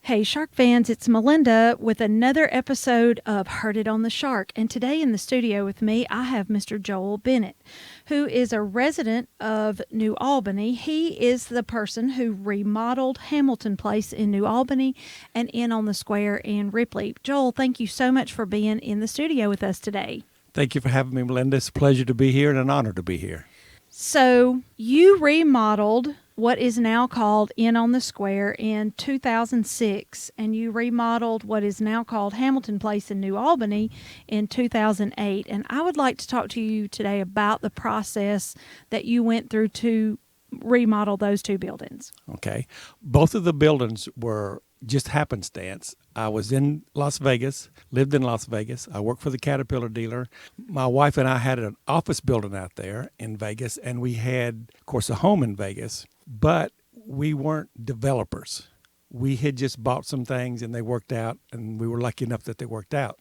Hey, Shark fans, it's Melinda with another episode of Heard It on the Shark. And today in the studio with me, I have Mr. Joel Bennett, who is a resident of New Albany. He is the person who remodeled Hamilton Place in New Albany and Inn on the Square in Ripley. Joel, thank you so much for being in the studio with us today. Thank you for having me, Melinda. It's a pleasure to be here and an honor to be here. So you remodeled what is now called Inn on the Square in 2006, and you remodeled what is now called Hamilton Place in New Albany in 2008. And I would like to talk to you today about the process that you went through to remodel those two buildings. Okay. Both of the buildings were just happenstance. I was in Las Vegas, lived in Las Vegas. I worked for the Caterpillar dealer. My wife and I had an office building out there in Vegas, and we had, of course, a home in Vegas, but we weren't developers. We had just bought some things, and they worked out, and we were lucky enough that they worked out.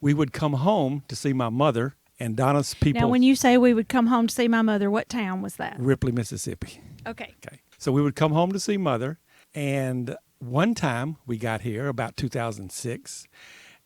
We would come home to see my mother and Donna's people. Now, when you say we would come home to see my mother, what town was that? Ripley, Mississippi. Okay. So we would come home to see Mother, and one time we got here about 2006,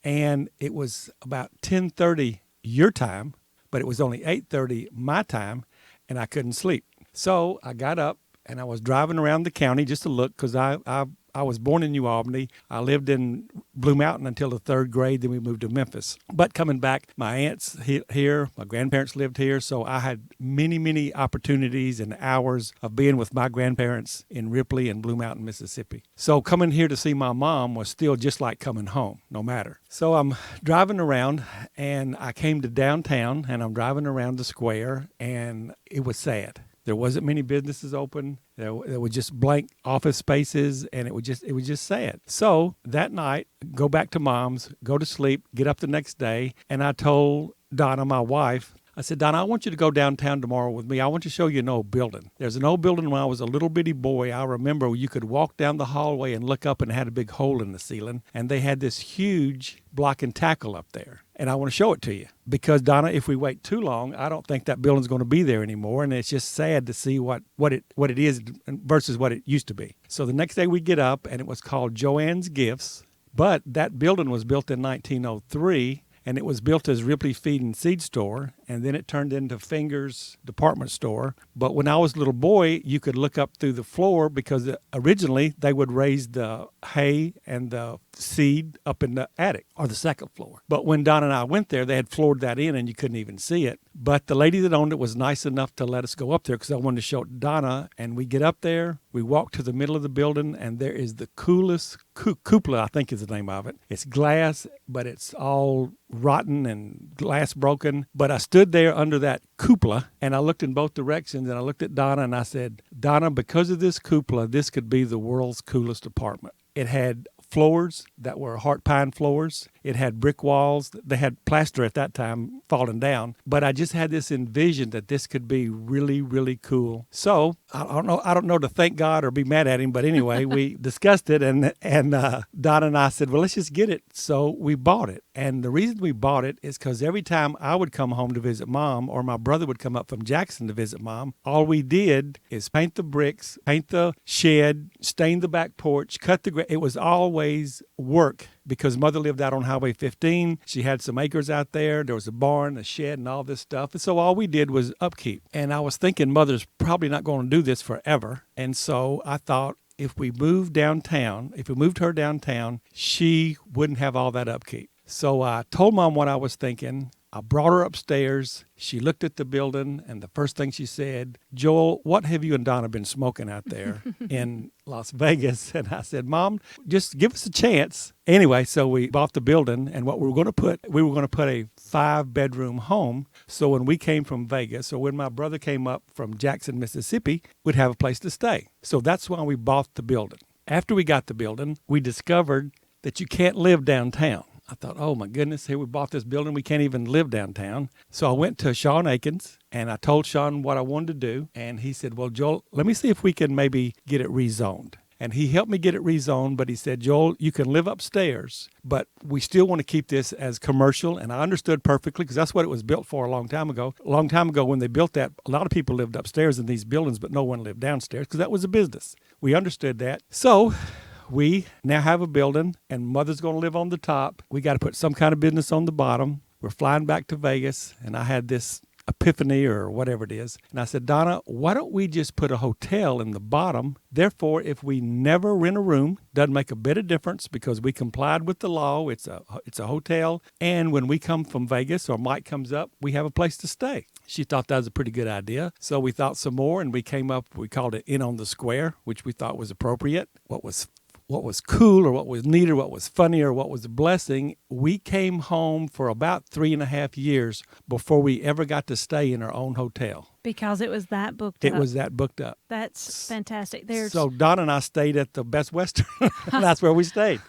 and it was about 10:30 your time, but it was only 8:30 my time, and I couldn't sleep. So I got up, and I was driving around the county just to look, because I was born in New Albany. I lived in Blue Mountain until the third grade. Then we moved to Memphis. But coming back, my aunts here, my grandparents lived here. So I had many, many opportunities and hours of being with my grandparents in Ripley and Blue Mountain, Mississippi. So coming here to see my mom was still just like coming home, no matter. So I'm driving around, and I came to downtown, and I'm driving around the square, and it was sad. There wasn't many businesses open. There were just blank office spaces, and it was just sad. So that night, go back to Mom's, go to sleep, get up the next day, and I told Donna, my wife, I said, Donna, I want you to go downtown tomorrow with me. I want to show you an old building. There's an old building when I was a little bitty boy. I remember you could walk down the hallway and look up, and it had a big hole in the ceiling, and they had this huge block and tackle up there. And I want to show it to you because, Donna, if we wait too long, I don't think that building's going to be there anymore. And it's just sad to see what it is versus what it used to be. So the next day we get up, and it was called Joanne's Gifts. But that building was built in 1903. And it was built as Ripley Feed and Seed Store, and then it turned into Fingers Department Store. But when I was a little boy, you could look up through the floor because originally they would raise the hay and the seed up in the attic or the second floor. But when Don and I went there, they had floored that in, and you couldn't even see it. But the lady that owned it was nice enough to let us go up there because I wanted to show it to Donna. And we get up there, we walk to the middle of the building, and there is the coolest cupola, I think is the name of it. It's glass, but it's all rotten and glass broken. But I stood there under that cupola, and I looked in both directions, and I looked at Donna, and I said, Donna, because of this cupola, this could be the world's coolest apartment. It had floors that were heart pine floors. It had brick walls. They had plaster at that time falling down. But I just had this envision that this could be really, really cool. So I don't know to thank God or be mad at him. But anyway, we discussed it, and Don and I said, well, let's just get it. So we bought it. And the reason we bought it is because every time I would come home to visit Mom, or my brother would come up from Jackson to visit Mom, all we did is paint the bricks, paint the shed, stain the back porch, cut the grass. It was always work because Mother lived out on Highway 15. She had some acres out there. There was a barn, a shed, and all this stuff. And so all we did was upkeep. And I was thinking Mother's probably not going to do this forever. And so I thought if we moved her downtown, she wouldn't have all that upkeep. So I told Mom what I was thinking. I brought her upstairs. She looked at the building, and the first thing she said, Joel, what have you and Donna been smoking out there in Las Vegas? And I said, Mom, just give us a chance. Anyway, so we bought the building, and what we were going to put a 5-bedroom home. So when we came from Vegas, or when my brother came up from Jackson, Mississippi, we'd have a place to stay. So that's why we bought the building. After we got the building, we discovered that you can't live downtown. I thought, oh, my goodness, here we bought this building. We can't even live downtown. So I went to Sean Akins, and I told Sean what I wanted to do. And he said, well, Joel, let me see if we can maybe get it rezoned. And he helped me get it rezoned, but he said, Joel, you can live upstairs, but we still want to keep this as commercial. And I understood perfectly because that's what it was built for a long time ago. A long time ago when they built that, a lot of people lived upstairs in these buildings, but no one lived downstairs because that was a business. We understood that. So we now have a building, and Mother's going to live on the top. We got to put some kind of business on the bottom. We're flying back to Vegas, and I had this epiphany or whatever it is. And I said, Donna, why don't we just put a hotel in the bottom? Therefore, if we never rent a room, doesn't make a bit of difference because we complied with the law. It's a hotel. And when we come from Vegas or Mike comes up, we have a place to stay. She thought that was a pretty good idea. So we thought some more, and we called it Inn on the Square, which we thought was appropriate. What was cool or what was neat or what was funny or what was a blessing, we came home for about 3.5 years before we ever got to stay in our own hotel. Because it was that booked up. It was that booked up. That's fantastic. So Don and I stayed at the Best Western. That's where we stayed.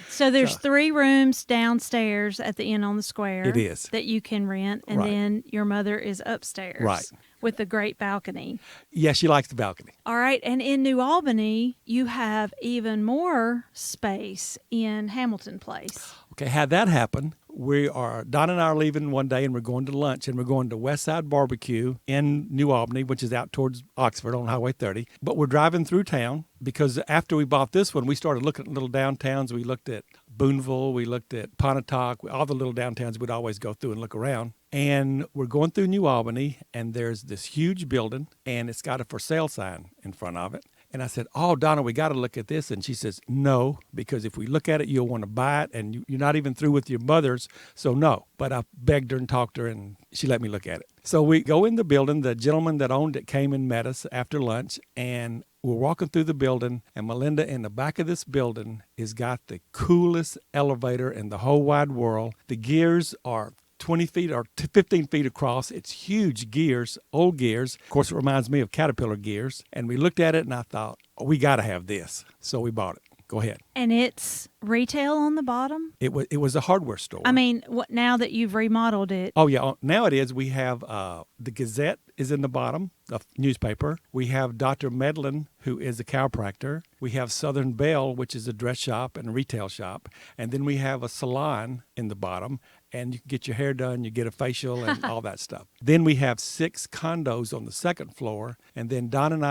So there's 3 rooms downstairs at the Inn on the Square. It is. That you can rent, and then your mother is upstairs. Right. With the great balcony. Yeah, she likes the balcony. All right, and in New Albany, you have even more space in Hamilton Place. Okay, how'd that happen? Don and I are leaving one day, and we're going to lunch, and we're going to Westside Barbecue in New Albany, which is out towards Oxford on Highway 30. But we're driving through town because after we bought this one, we started looking at little downtowns. We looked at Boonville, we looked at Pontotoc, all the little downtowns we'd always go through and look around. And we're going through New Albany, and there's this huge building, and it's got a for sale sign in front of it. And I said, oh, Donna, we got to look at this. And she says, no, because if we look at it, you'll want to buy it, and you're not even through with your mother's, so no. But I begged her and talked to her, and she let me look at it. So we go in the building. The gentleman that owned it came and met us after lunch, and we're walking through the building, and Melinda, in the back of this building, has got the coolest elevator in the whole wide world. The gears are 20 feet or 15 feet across. It's huge gears, old gears. Of course, it reminds me of Caterpillar gears. And we looked at it, and I thought, oh, we got to have this. So we bought it. Go ahead. And it's retail on the bottom? It was a hardware store. I mean, now that you've remodeled it. Oh, yeah. Now it is. We have the Gazette is in the bottom, the newspaper. We have Dr. Medlin, who is a chiropractor. We have Southern Belle, which is a dress shop and a retail shop. And then we have a salon in the bottom. And you can get your hair done, you get a facial, and all that stuff. Then we have 6 condos on the second floor, and then Don and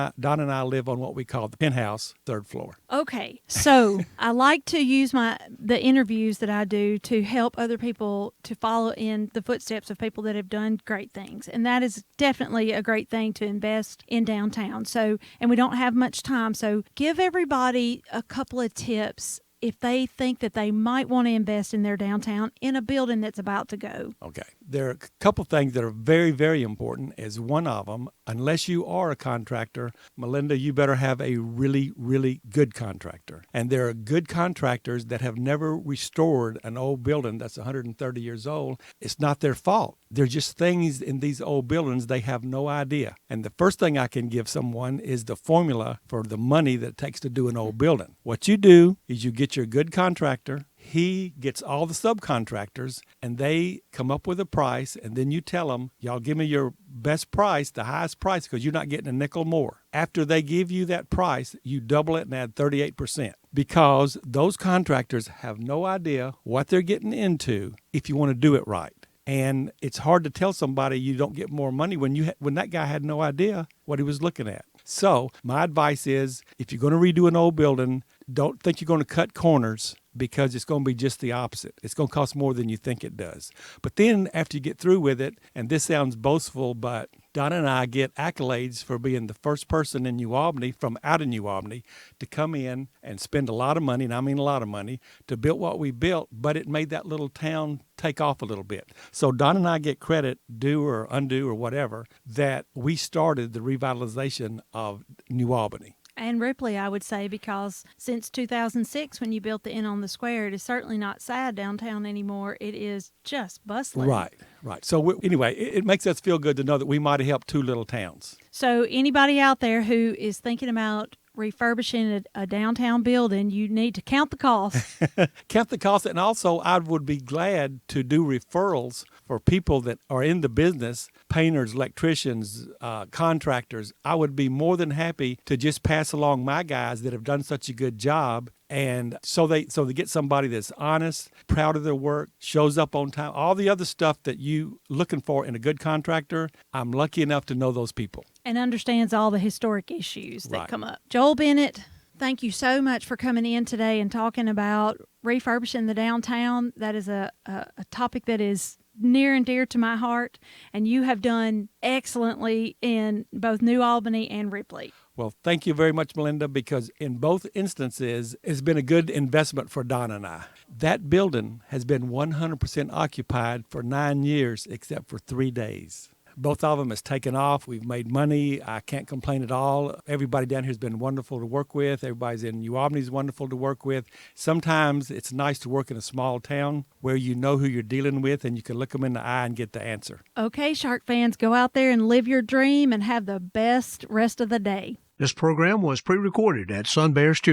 I live on what we call the penthouse, 3rd floor. Okay, so I like to use the interviews that I do to help other people to follow in the footsteps of people that have done great things, and that is definitely a great thing to invest in downtown. So, and we don't have much time, so give everybody a couple of tips if they think that they might want to invest in their downtown in a building that's about to go. Okay. There are a couple things that are very, very important. As one of them, unless you are a contractor, Melinda, you better have a really, really good contractor. And there are good contractors that have never restored an old building that's 130 years old. It's not their fault. There's just things in these old buildings they have no idea. And the first thing I can give someone is the formula for the money that it takes to do an old building. What you do is you get your good contractor. He gets all the subcontractors, and they come up with a price, and then you tell them, y'all give me your best price, the highest price, because you're not getting a nickel more. After they give you that price, you double it and add 38%, because those contractors have no idea what they're getting into if you want to do it right. And it's hard to tell somebody you don't get more money when that guy had no idea what he was looking at. So my advice is, if you're going to redo an old building, don't think you're going to cut corners, because it's going to be just the opposite. It's going to cost more than you think it does. But then after you get through with it, and this sounds boastful, but Donna and I get accolades for being the first person in New Albany, from out of New Albany, to come in and spend a lot of money, and I mean a lot of money, to build what we built, but it made that little town take off a little bit. So Donna and I get credit, due or undue or whatever, that we started the revitalization of New Albany. And Ripley, I would say, because since 2006, when you built the Inn on the Square, it is certainly not sad downtown anymore. It is just bustling. Right. So anyway, it makes us feel good to know that we might have helped 2 little towns. So anybody out there who is thinking about refurbishing a downtown building, you need to count the cost. Count the cost, and also I would be glad to do referrals for people that are in the business, painters, electricians, contractors. I would be more than happy to just pass along my guys that have done such a good job. And so they get somebody that's honest, proud of their work, shows up on time, all the other stuff that you looking for in a good contractor. I'm lucky enough to know those people. And understands all the historic issues that Right. come up. Joel Bennett, thank you so much for coming in today and talking about refurbishing the downtown. That is a topic that is near and dear to my heart, and you have done excellently in both New Albany and Ripley. Well, thank you very much, Melinda, because in both instances, it's been a good investment for Don and I. That building has been 100% occupied for 9 years, except for 3 days. Both of them has taken off. We've made money. I can't complain at all. Everybody down here has been wonderful to work with. Everybody's in New Albany is wonderful to work with. Sometimes it's nice to work in a small town where you know who you're dealing with and you can look them in the eye and get the answer. Okay, Shark fans, go out there and live your dream and have the best rest of the day. This program was pre-recorded at Sun Bear Studios.